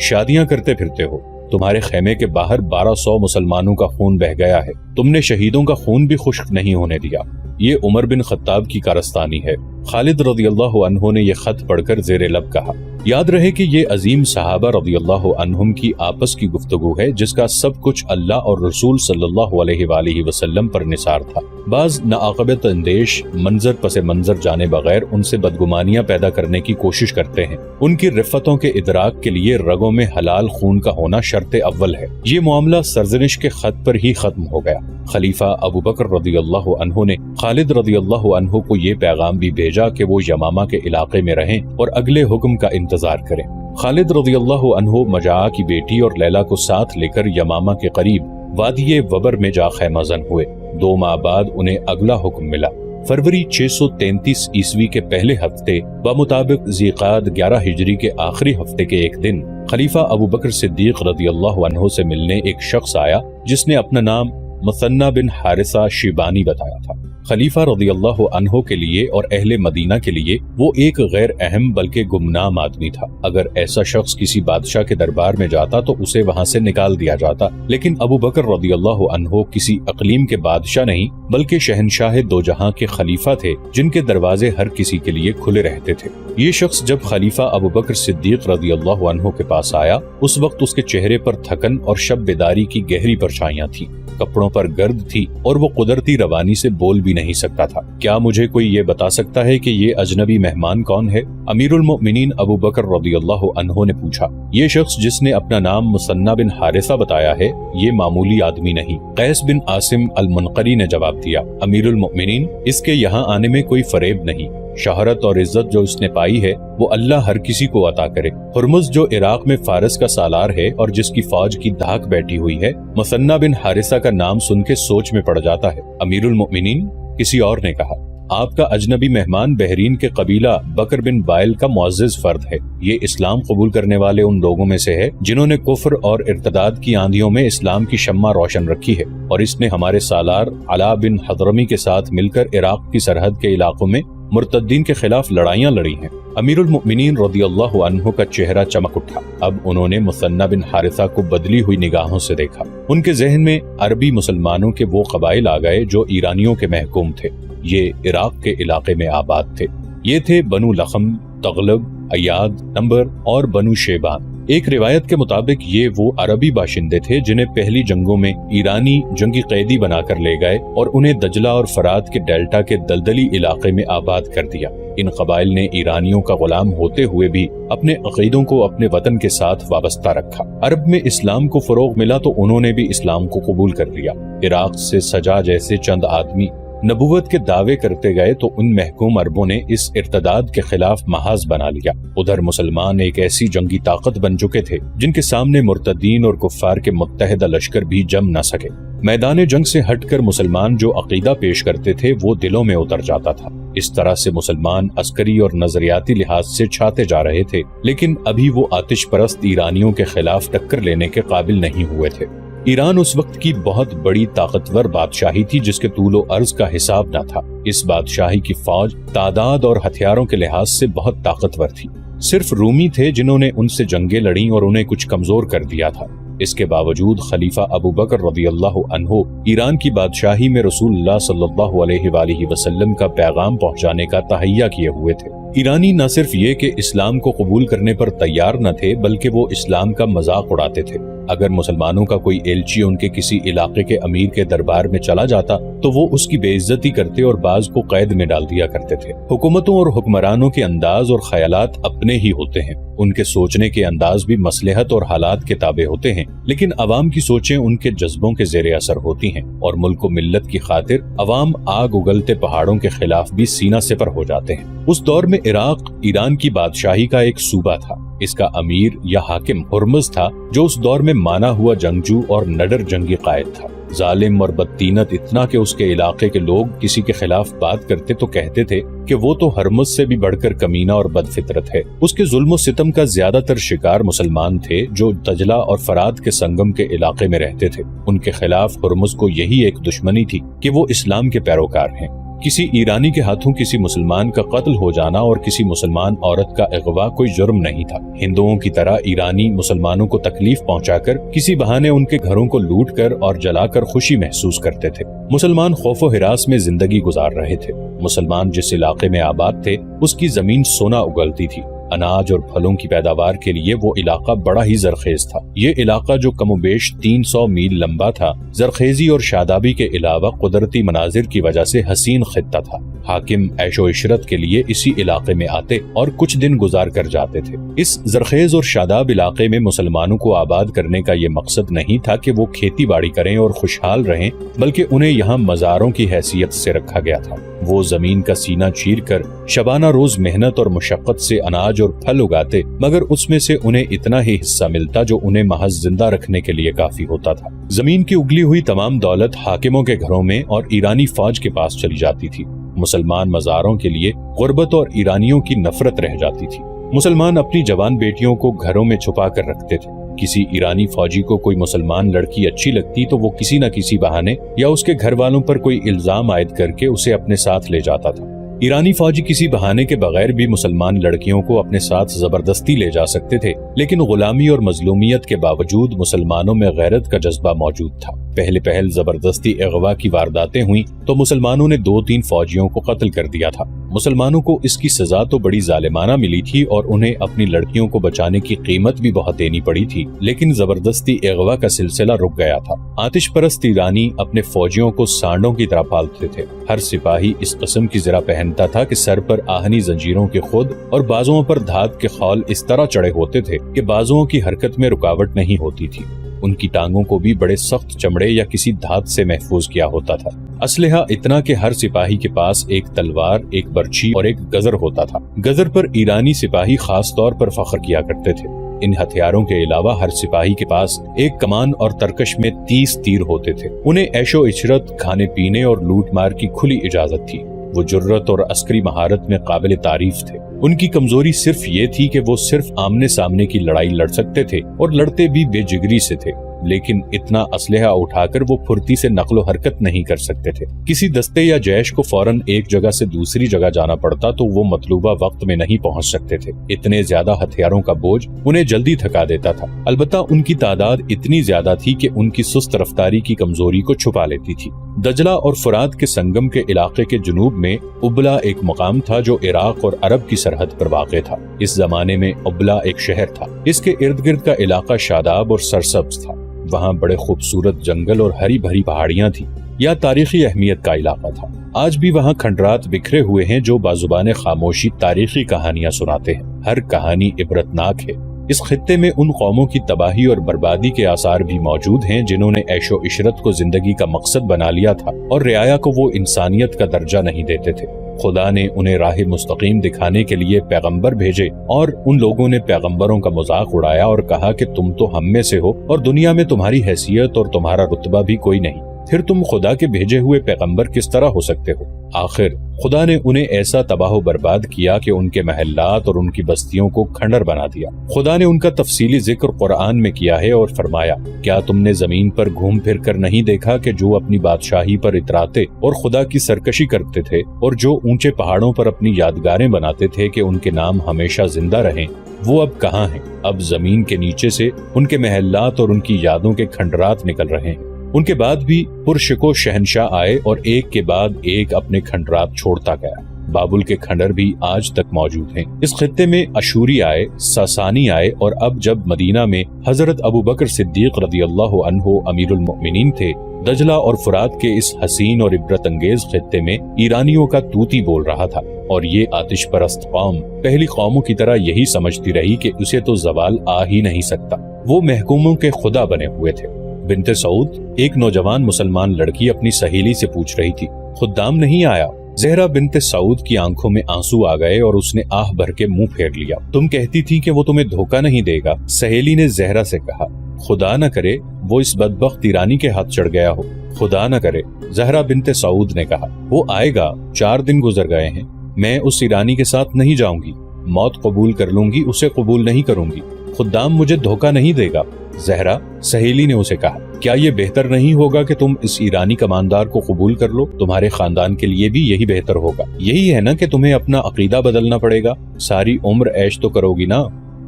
شادیاں کرتے پھرتے ہو، تمہارے خیمے کے باہر 1200 مسلمانوں کا خون بہہ گیا ہے، تم نے شہیدوں کا خون بھی خشک نہیں ہونے دیا۔ یہ عمر بن خطاب کی کارستانی ہے۔ خالد رضی اللہ عنہ نے یہ خط پڑھ کر زیر لب کہا۔ یاد رہے کہ یہ عظیم صحابہ رضی اللہ عنہم کی آپس کی گفتگو ہے جس کا سب کچھ اللہ اور رسول صلی اللہ علیہ وآلہ وسلم پر نثار تھا۔ بعض ناعاقبت اندیش منظر پس منظر جانے بغیر ان سے بدگمانیاں پیدا کرنے کی کوشش کرتے ہیں۔ ان کی رفتوں کے ادراک کے لیے رگوں میں حلال خون کا ہونا شرط اول ہے۔ یہ معاملہ سرزنش کے خط پر ہی ختم ہو گیا۔ خلیفہ ابو بکر رضی اللہ عنہ نے خالد رضی اللہ عنہ کو یہ پیغام بھی بھیجا کہ وہ یمامہ کے علاقے میں رہیں اور اگلے حکم کا انتظار کریں۔ خالد رضی اللہ عنہ مجاعہ کی بیٹی اور لیلہ کو ساتھ لے کر یمامہ کے قریب وادی وبر میں جا خیمہ زن ہوئے۔ 2 ماہ بعد انہیں اگلا حکم ملا۔ فروری 633 عیسوی کے پہلے ہفتے بمطابق ذیقعدہ 11 ہجری کے آخری ہفتے کے ایک دن خلیفہ ابو بکر صدیق رضی اللہ عنہ سے ملنے ایک شخص آیا جس نے اپنا نام مثنی بن حارثہ شیبانی بتایا تھا۔ خلیفہ رضی اللہ عنہ کے لیے اور اہل مدینہ کے لیے وہ ایک غیر اہم بلکہ گمنام آدمی تھا۔ اگر ایسا شخص کسی بادشاہ کے دربار میں جاتا تو اسے وہاں سے نکال دیا جاتا، لیکن ابو بکر رضی اللہ عنہ کسی اقلیم کے بادشاہ نہیں بلکہ شہنشاہ دو جہاں کے خلیفہ تھے جن کے دروازے ہر کسی کے لیے کھلے رہتے تھے۔ یہ شخص جب خلیفہ ابو بکر صدیق رضی اللہ عنہ کے پاس آیا اس وقت اس کے چہرے پر تھکن اور شب بیداری کی گہری پرچھائیاں تھیں، کپڑوں پر گرد تھی اور وہ قدرتی روانی سے بول بھی نہیں سکتا تھا۔ کیا مجھے کوئی یہ بتا سکتا ہے کہ یہ اجنبی مہمان کون ہے؟ امیر المؤمنین ابو بکر رضی اللہ عنہ نے پوچھا۔ یہ شخص جس نے اپنا نام مثنی بن حارثہ بتایا ہے یہ معمولی آدمی نہیں، قیس بن عاصم المنقری نے جواب دیا۔ امیر المؤمنین، اس کے یہاں آنے میں کوئی فریب نہیں۔ شہرت اور عزت جو اس نے پائی ہے وہ اللہ ہر کسی کو عطا کرے۔ ہرمز جو عراق میں فارس کا سالار ہے اور جس کی فوج کی دھاک بیٹھی ہوئی ہے، مثنی بن حارثہ کا نام سن کے سوچ میں پڑ جاتا ہے۔ امیر المؤمنین، کسی اور نے کہا، آپ کا اجنبی مہمان بحرین کے قبیلہ بکر بن بائل کا معزز فرد ہے۔ یہ اسلام قبول کرنے والے ان لوگوں میں سے ہے جنہوں نے کفر اور ارتداد کی آندھیوں میں اسلام کی شمع روشن رکھی ہے، اور اس نے ہمارے سالار علا بن حضرمی کے ساتھ مل کر عراق کی سرحد کے علاقوں میں مرتدین کے خلاف لڑائیاں لڑی ہیں۔ امیر المؤمنین رضی اللہ عنہ کا چہرہ چمک اٹھا۔ اب انہوں نے مثنی بن حارثہ کو بدلی ہوئی نگاہوں سے دیکھا۔ ان کے ذہن میں عربی مسلمانوں کے وہ قبائل آ گئے جو ایرانیوں کے محکوم تھے۔ یہ عراق کے علاقے میں آباد تھے۔ یہ تھے بنو لخم، تغلب، ایاد، نمبر اور بنو شیبان۔ ایک روایت کے مطابق یہ وہ عربی باشندے تھے جنہیں پہلی جنگوں میں ایرانی جنگی قیدی بنا کر لے گئے اور انہیں دجلہ اور فرات کے ڈیلٹا کے دلدلی علاقے میں آباد کر دیا۔ ان قبائل نے ایرانیوں کا غلام ہوتے ہوئے بھی اپنے عقیدوں کو اپنے وطن کے ساتھ وابستہ رکھا۔ عرب میں اسلام کو فروغ ملا تو انہوں نے بھی اسلام کو قبول کر لیا۔ عراق سے سجا جیسے چند آدمی نبوت کے دعوے کرتے گئے تو ان محکوم عربوں نے اس ارتداد کے خلاف محاذ بنا لیا۔ ادھر مسلمان ایک ایسی جنگی طاقت بن چکے تھے جن کے سامنے مرتدین اور کفار کے متحدہ لشکر بھی جم نہ سکے۔ میدان جنگ سے ہٹ کر مسلمان جو عقیدہ پیش کرتے تھے وہ دلوں میں اتر جاتا تھا۔ اس طرح سے مسلمان عسکری اور نظریاتی لحاظ سے چھاتے جا رہے تھے، لیکن ابھی وہ آتش پرست ایرانیوں کے خلاف ٹکر لینے کے قابل نہیں ہوئے تھے۔ ایران اس وقت کی بہت بڑی طاقتور بادشاہی تھی جس کے طول و عرض کا حساب نہ تھا۔ اس بادشاہی کی فوج تعداد اور ہتھیاروں کے لحاظ سے بہت طاقتور تھی۔ صرف رومی تھے جنہوں نے ان سے جنگیں لڑیں اور انہیں کچھ کمزور کر دیا تھا۔ اس کے باوجود خلیفہ ابو بکر رضی اللہ عنہ ایران کی بادشاہی میں رسول اللہ صلی اللہ علیہ وآلہ وسلم کا پیغام پہنچانے کا تہیہ کیے ہوئے تھے۔ ایرانی نہ صرف یہ کہ اسلام کو قبول کرنے پر تیار نہ تھے بلکہ وہ اسلام کا مذاق اڑاتے تھے۔ اگر مسلمانوں کا کوئی ایلچی ان کے کسی علاقے کے امیر کے دربار میں چلا جاتا تو وہ اس کی بے عزتی کرتے اور بعض کو قید میں ڈال دیا کرتے تھے۔ حکومتوں اور حکمرانوں کے انداز اور خیالات اپنے ہی ہوتے ہیں، ان کے سوچنے کے انداز بھی مصلحت اور حالات کے تابع ہوتے ہیں، لیکن عوام کی سوچیں ان کے جذبوں کے زیر اثر ہوتی ہیں، اور ملک و ملت کی خاطر عوام آگ اگلتے پہاڑوں کے خلاف بھی سینہ سپر ہو جاتے ہیں۔ اس دور میں عراق ایران کی بادشاہی کا ایک صوبہ تھا۔ اس کا امیر یا حاکم ہرمز تھا جو اس دور میں مانا ہوا جنگجو اور نڈر جنگی قائد تھا۔ ظالم اور بدتینت اتنا کہ اس کے علاقے کے لوگ کسی کے خلاف بات کرتے تو کہتے تھے کہ وہ تو ہرمز سے بھی بڑھ کر کمینہ اور بد فطرت ہے۔ اس کے ظلم و ستم کا زیادہ تر شکار مسلمان تھے جو دجلہ اور فرات کے سنگم کے علاقے میں رہتے تھے۔ ان کے خلاف ہرمز کو یہی ایک دشمنی تھی کہ وہ اسلام کے پیروکار ہیں۔ کسی ایرانی کے ہاتھوں کسی مسلمان کا قتل ہو جانا اور کسی مسلمان عورت کا اغوا کوئی جرم نہیں تھا۔ ہندوؤں کی طرح ایرانی مسلمانوں کو تکلیف پہنچا کر کسی بہانے ان کے گھروں کو لوٹ کر اور جلا کر خوشی محسوس کرتے تھے۔ مسلمان خوف و ہراس میں زندگی گزار رہے تھے۔ مسلمان جس علاقے میں آباد تھے اس کی زمین سونا اگلتی تھی۔ اناج اور پھلوں کی پیداوار کے لیے وہ علاقہ بڑا ہی زرخیز تھا۔ یہ علاقہ جو کم و بیش 300 میل لمبا تھا، زرخیزی اور شادابی کے علاوہ قدرتی مناظر کی وجہ سے حسین خطہ تھا۔ حاکم عیش و عشرت کے لیے اسی علاقے میں آتے اور کچھ دن گزار کر جاتے تھے۔ اس زرخیز اور شاداب علاقے میں مسلمانوں کو آباد کرنے کا یہ مقصد نہیں تھا کہ وہ کھیتی باڑی کریں اور خوشحال رہیں، بلکہ انہیں یہاں مزاروں کی حیثیت سے رکھا گیا تھا۔ وہ زمین کا سینہ چیر کر شبانہ روز محنت اور مشقت سے اناج اور پھل اگاتے، مگر اس میں سے انہیں اتنا ہی حصہ ملتا جو انہیں محض زندہ رکھنے کے لیے کافی ہوتا تھا۔ زمین کی اگلی ہوئی تمام دولت حاکموں کے گھروں میں اور ایرانی فوج کے پاس چلی جاتی تھی۔ مسلمان مزاروں کے لیے غربت اور ایرانیوں کی نفرت رہ جاتی تھی۔ مسلمان اپنی جوان بیٹیوں کو گھروں میں چھپا کر رکھتے تھے۔ کسی ایرانی فوجی کو کوئی مسلمان لڑکی اچھی لگتی تو وہ کسی نہ کسی بہانے یا اس کے گھر والوں پر کوئی الزام عائد کر کے اسے اپنے ساتھ لے جاتا تھا۔ ایرانی فوجی کسی بہانے کے بغیر بھی مسلمان لڑکیوں کو اپنے ساتھ زبردستی لے جا سکتے تھے، لیکن غلامی اور مظلومیت کے باوجود مسلمانوں میں غیرت کا جذبہ موجود تھا۔ پہل زبردستی اغوا کی وارداتیں ہوئیں تو مسلمانوں نے 2-3 فوجیوں کو قتل کر دیا تھا۔ مسلمانوں کو اس کی سزا تو بڑی ظالمانہ ملی تھی اور انہیں اپنی لڑکیوں کو بچانے کی قیمت بھی بہت دینی پڑی تھی، لیکن زبردستی اغوا کا سلسلہ رک گیا تھا۔ آتش پرست ایرانی اپنے فوجیوں کو سانڈوں کی طرح پالتے تھے۔ ہر سپاہی اس قسم کی زرہ پہنتا تھا کہ سر پر آہنی زنجیروں کے خود اور بازوؤں پر دھات کے خول اس طرح چڑھے ہوتے تھے کہ بازوؤں کی حرکت میں رکاوٹ نہیں ہوتی تھی۔ ان کی ٹانگوں کو بھی بڑے سخت چمڑے یا کسی دھات سے محفوظ کیا ہوتا تھا۔ اسلحہ اتنا کہ ہر سپاہی کے پاس ایک تلوار، ایک برچھی اور ایک گزر ہوتا تھا۔ گزر پر ایرانی سپاہی خاص طور پر فخر کیا کرتے تھے۔ ان ہتھیاروں کے علاوہ ہر سپاہی کے پاس ایک کمان اور ترکش میں 30 تیر ہوتے تھے۔ انہیں عیش و عشرت، کھانے پینے اور لوٹ مار کی کھلی اجازت تھی۔ وہ جرت اور عسکری مہارت میں قابل تعریف تھے۔ ان کی کمزوری صرف یہ تھی کہ وہ صرف آمنے سامنے کی لڑائی لڑ سکتے تھے اور لڑتے بھی بے جگری سے تھے، لیکن اتنا اسلحہ اٹھا کر وہ پھرتی سے نقل و حرکت نہیں کر سکتے تھے۔ کسی دستے یا جیش کو فوراً ایک جگہ سے دوسری جگہ جانا پڑتا تو وہ مطلوبہ وقت میں نہیں پہنچ سکتے تھے۔ اتنے زیادہ ہتھیاروں کا بوجھ انہیں جلدی تھکا دیتا تھا۔ البتہ ان کی تعداد اتنی زیادہ تھی کہ ان کی سست رفتاری کی کمزوری کو چھپا لیتی تھی۔ دجلہ اور فرات کے سنگم کے علاقے کے جنوب میں ابلا ایک مقام تھا جو عراق اور عرب کی سرحد پر واقع تھا۔ اس زمانے میں ابلا ایک شہر تھا۔ اس کے ارد گرد کا علاقہ شاداب اور سرسبز تھا۔ وہاں بڑے خوبصورت جنگل اور ہری بھری پہاڑیاں تھیں۔ یہ تاریخی اہمیت کا علاقہ تھا۔ آج بھی وہاں کھنڈرات بکھرے ہوئے ہیں جو بازبان خاموشی تاریخی کہانیاں سناتے ہیں۔ ہر کہانی عبرتناک ہے۔ اس خطے میں ان قوموں کی تباہی اور بربادی کے آثار بھی موجود ہیں جنہوں نے عیش و عشرت کو زندگی کا مقصد بنا لیا تھا اور رعایا کو وہ انسانیت کا درجہ نہیں دیتے تھے۔ خدا نے انہیں راہ مستقیم دکھانے کے لیے پیغمبر بھیجے اور ان لوگوں نے پیغمبروں کا مذاق اڑایا اور کہا کہ تم تو ہم میں سے ہو اور دنیا میں تمہاری حیثیت اور تمہارا رتبہ بھی کوئی نہیں، پھر تم خدا کے بھیجے ہوئے پیغمبر کس طرح ہو سکتے ہو؟ آخر خدا نے انہیں ایسا تباہ و برباد کیا کہ ان کے محلات اور ان کی بستیوں کو کھنڈر بنا دیا۔ خدا نے ان کا تفصیلی ذکر قرآن میں کیا ہے اور فرمایا، کیا تم نے زمین پر گھوم پھر کر نہیں دیکھا کہ جو اپنی بادشاہی پر اتراتے اور خدا کی سرکشی کرتے تھے اور جو اونچے پہاڑوں پر اپنی یادگاریں بناتے تھے کہ ان کے نام ہمیشہ زندہ رہیں، وہ اب کہاں ہیں؟ اب زمین کے نیچے سے ان کے محلات اور ان کی یادوں کے کھنڈرات نکل رہے ہیں۔ ان کے بعد بھی پرشکو شہنشاہ آئے اور ایک کے بعد ایک اپنے کھنڈرات چھوڑتا گیا۔ بابل کے کھنڈر بھی آج تک موجود ہیں۔ اس خطے میں اشوری آئے، ساسانی آئے اور اب جب مدینہ میں حضرت ابو بکر صدیق رضی اللہ عنہ امیر المؤمنین تھے، دجلہ اور فرات کے اس حسین اور عبرت انگیز خطے میں ایرانیوں کا طوطی بول رہا تھا، اور یہ آتش پرست قوم پہلی قوموں کی طرح یہی سمجھتی رہی کہ اسے تو زوال آ ہی نہیں سکتا۔ وہ محکوموں کے خدا بنے ہوئے تھے۔ بنت سعود، ایک نوجوان مسلمان لڑکی اپنی سہیلی سے پوچھ رہی تھی، خدام نہیں آیا؟ زہرا بنت سعود کی آنکھوں میں آنسو آ گئے اور اس نے آہ بھر کے منہ پھیر لیا۔ تم کہتی تھی کہ وہ تمہیں دھوکہ نہیں دے گا، سہیلی نے زہرا سے کہا۔ خدا نہ کرے وہ اس بدبخت ایرانی کے ہاتھ چڑھ گیا ہو، خدا نہ کرے، زہرا بنت سعود نے کہا۔ وہ آئے گا، 4 دن گزر گئے ہیں، میں اس ایرانی کے ساتھ نہیں جاؤں گی، موت قبول کر لوں گی، اسے قبول نہیں کروں گی۔ خدام مجھے دھوکہ نہیں دے گا۔ زہرا، سہیلی نے اسے کہا، کیا یہ بہتر نہیں ہوگا کہ تم اس ایرانی کماندار کو قبول کر لو؟ تمہارے خاندان کے لیے بھی یہی بہتر ہوگا۔ یہی ہے نا کہ تمہیں اپنا عقیدہ بدلنا پڑے گا، ساری عمر عیش تو کرو گی نا۔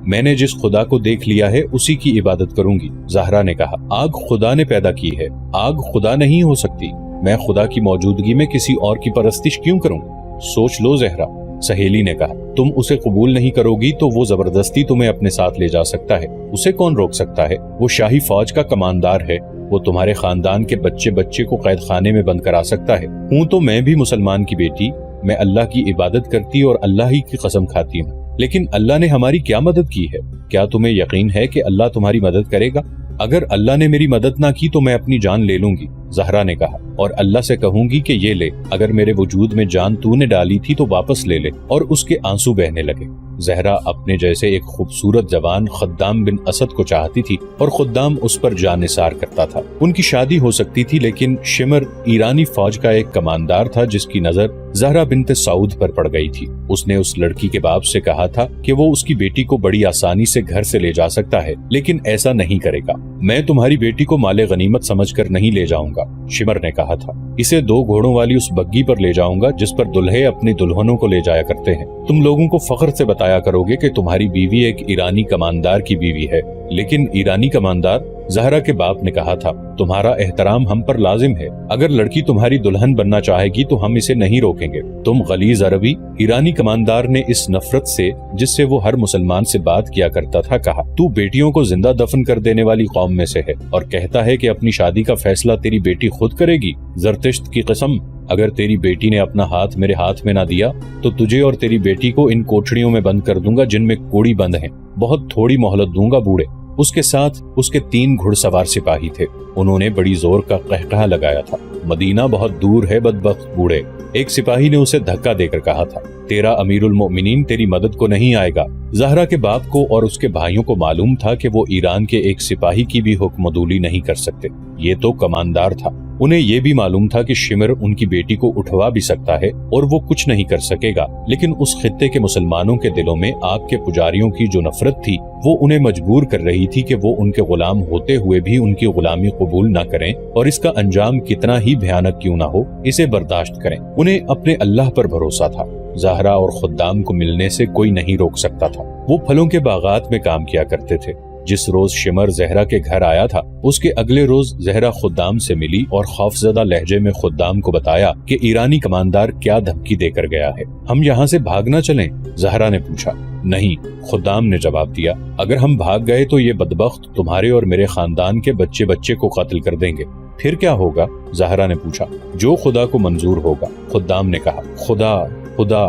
میں نے جس خدا کو دیکھ لیا ہے اسی کی عبادت کروں گی۔ زہرا نے کہا، آگ خدا نے پیدا کی ہے، آگ خدا نہیں ہو سکتی۔ میں خدا کی موجودگی میں کسی اور کی پرستش کیوں کروں؟ سوچ لو زہرا۔ سہیلی نے کہا، تم اسے قبول نہیں کرو گی تو وہ زبردستی تمہیں اپنے ساتھ لے جا سکتا ہے، اسے کون روک سکتا ہے؟ وہ شاہی فوج کا کماندار ہے، وہ تمہارے خاندان کے بچے کو قید خانے میں بند کرا سکتا ہے۔ ہوں تو میں بھی مسلمان کی بیٹی، میں اللہ کی عبادت کرتی اور اللہ ہی کی قسم کھاتی ہوں، لیکن اللہ نے ہماری کیا مدد کی ہے؟ کیا تمہیں یقین ہے کہ اللہ تمہاری مدد کرے گا؟ اگر اللہ نے میری مدد نہ کی تو میں اپنی جان لے لوں گی۔ زہرا نے کہا، اور اللہ سے کہوں گی کہ یہ لے، اگر میرے وجود میں جان تو نے ڈالی تھی تو واپس لے لے، اور اس کے آنسو بہنے لگے۔ زہرا اپنے جیسے ایک خوبصورت جوان خدام بن اسد کو چاہتی تھی اور خدام اس پر جان نثار کرتا تھا۔ ان کی شادی ہو سکتی تھی، لیکن شمر ایرانی فوج کا ایک کماندار تھا جس کی نظر زہرا بنت سعود پر پڑ گئی تھی۔ اس نے اس لڑکی کے باپ سے کہا تھا کہ وہ اس کی بیٹی کو بڑی آسانی سے گھر سے لے جا سکتا ہے، لیکن ایسا نہیں کرے گا۔ میں تمہاری بیٹی کو مال غنیمت سمجھ کر نہیں لے جاؤں گا، شمر نے کہا تھا۔ اسے 2 گھوڑوں والی اس بگی پر لے جاؤں گا جس پر دلہے اپنی دلہنوں کو لے جایا کرتے ہیں۔ تم لوگوں کو فخر سے بتایا کرو گے کہ تمہاری بیوی ایک ایرانی کماندار کی بیوی ہے۔ لیکن ایرانی کماندار، زہرا کے باپ نے کہا تھا، تمہارا احترام ہم پر لازم ہے، اگر لڑکی تمہاری دلہن بننا چاہے گی تو ہم اسے نہیں روکیں گے۔ تم غلیظ عربی، ایرانی کماندار نے اس نفرت سے جس سے وہ ہر مسلمان سے بات کیا کرتا تھا کہا، تو بیٹیوں کو زندہ دفن کر دینے والی قوم میں سے ہے اور کہتا ہے کہ اپنی شادی کا فیصلہ تیری بیٹی خود کرے گی۔ زرتشت کی قسم، اگر تیری بیٹی نے اپنا ہاتھ میرے ہاتھ میں نہ دیا تو تجھے اور تیری بیٹی کو ان کوٹڑیوں میں بند کر دوں گا جن میں کوڑی بند ہیں، بہت تھوڑی مہلت دوں گا بوڑھے۔ اس کے ساتھ اس کے 3 گھڑ سوار سپاہی تھے، انہوں نے بڑی زور کا قہقہہ لگایا تھا، مدینہ بہت دور ہے بدبخت بوڑھے۔ ایک سپاہی نے اسے دھکا دے کر کہا تھا، تیرا امیر المؤمنین تیری مدد کو نہیں آئے گا۔ زہرا کے باپ کو اور اس کے بھائیوں کو معلوم تھا کہ وہ ایران کے ایک سپاہی کی بھی حکم عدولی نہیں کر سکتے، یہ تو کماندار تھا۔ انہیں یہ بھی معلوم تھا کہ شمر ان کی بیٹی کو اٹھوا بھی سکتا ہے اور وہ کچھ نہیں کر سکے گا، لیکن اس خطے کے مسلمانوں کے دلوں میں آگ کے پجاریوں کی جو نفرت تھی وہ انہیں مجبور کر رہی تھی کہ وہ ان کے غلام ہوتے ہوئے بھی ان کی غلامی قبول نہ کریں، اور اس کا انجام کتنا ہی بھیانک کیوں نہ ہو اسے برداشت کریں۔ انہیں اپنے اللہ پر بھروسہ تھا، زہرا اور خدام کو ملنے سے کوئی نہیں روک سکتا تھا۔ وہ پھلوں کے باغات میں کام کیا کرتے تھے۔ جس روز شمر زہرا کے گھر آیا تھا اس کے اگلے روز زہرا خدام سے ملی اور خوفزدہ لہجے میں خدام کو بتایا کہ ایرانی کماندار کیا دھمکی دے کر گیا ہے۔ ہم یہاں سے بھاگنا چلیں؟ زہرا نے پوچھا۔ نہیں، خدام نے جواب دیا، اگر ہم بھاگ گئے تو یہ بدبخت تمہارے اور میرے خاندان کے بچے کو قتل کر دیں گے۔ پھر کیا ہوگا؟ زہرا نے پوچھا۔ جو خدا کو منظور ہوگا، خدام نے کہا۔ خدا خدا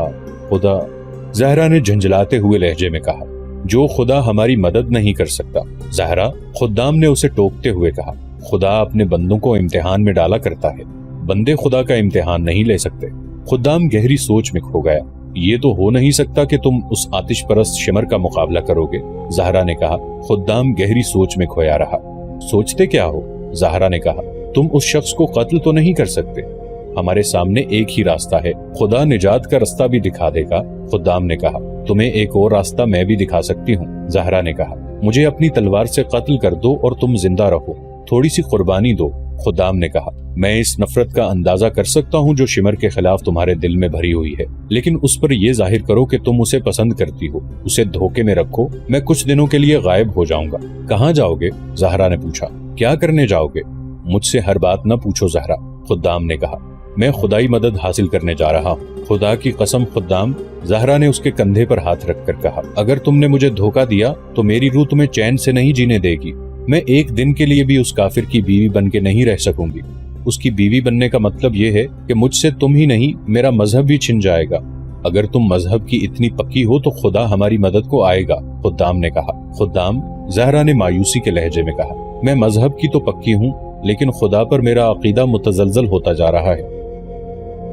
خدا، زہرا نے جھنجھلاتے ہوئے لہجے میں کہا۔ جو خدا ہماری مدد نہیں کر سکتا، زہرا، خدام نے اسے ٹوکتے ہوئے کہا۔ خدا اپنے بندوں کو امتحان میں ڈالا کرتا ہے، بندے خدا کا امتحان نہیں لے سکتے۔ خدام گہری سوچ میں کھو گیا۔ یہ تو ہو نہیں سکتا کہ تم اس آتش پرست شمر کا مقابلہ کرو گے، زہرا نے کہا۔ خدام گہری سوچ میں کھویا رہا۔ سوچتے کیا ہو؟ زہرا نے کہا۔ تم اس شخص کو قتل تو نہیں کر سکتے، ہمارے سامنے ایک ہی راستہ ہے، خدا نجات کا راستہ بھی دکھا دے گا، خدام نے کہا۔ تمہیں ایک اور راستہ میں بھی دکھا سکتی ہوں، زہرا نے کہا۔ مجھے اپنی تلوار سے قتل کر دو اور تم زندہ رہو، تھوڑی سی قربانی دو، خدام نے کہا۔ میں اس نفرت کا اندازہ کر سکتا ہوں جو شمر کے خلاف تمہارے دل میں بھری ہوئی ہے، لیکن اس پر یہ ظاہر کرو کہ تم اسے پسند کرتی ہو، اسے دھوکے میں رکھو۔ میں کچھ دنوں کے لیے غائب ہو جاؤں گا۔ کہاں جاؤ گے؟ زہرا نے پوچھا۔ کیا کرنے جاؤ گے؟ مجھ سے ہر بات نہ پوچھو زہرا، خدام نے کہا۔ میں خدائی مدد حاصل کرنے جا رہا ہوں، خدا کی قسم خدام، زہرا نے اس کے کندھے پر ہاتھ رکھ کر کہا۔ اگر تم نے مجھے دھوکہ دیا تو میری روح تمہیں چین سے نہیں جینے دے گی، میں ایک دن کے لیے بھی اس کافر کی بیوی بن کے نہیں رہ سکوں گی۔ اس کی بیوی بننے کا مطلب یہ ہے کہ مجھ سے تم ہی نہیں میرا مذہب بھی چھن جائے گا۔ اگر تم مذہب کی اتنی پکی ہو تو خدا ہماری مدد کو آئے گا، خدام نے کہا۔ خدام، زہرا نے مایوسی کے لہجے میں کہا، میں مذہب کی تو پکی ہوں لیکن خدا پر میرا عقیدہ متزلزل ہوتا جا رہا ہے۔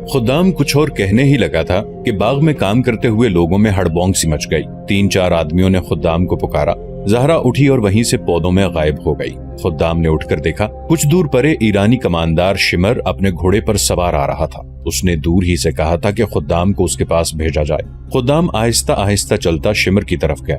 خدام کچھ اور کہنے ہی لگا تھا کہ باغ میں کام کرتے ہوئے لوگوں میں ہڑبونگ سی مچ گئی۔ 3-4 آدمیوں نے خدام کو پکارا۔ زہرا اٹھی اور وہیں سے پودوں میں غائب ہو گئی۔ خدام نے اٹھ کر دیکھا، کچھ دور پرے ایرانی کماندار شمر اپنے گھوڑے پر سوار آ رہا تھا۔ اس نے دور ہی سے کہا تھا کہ خدام کو اس کے پاس بھیجا جائے۔ خدام آہستہ آہستہ چلتا شمر کی طرف گیا۔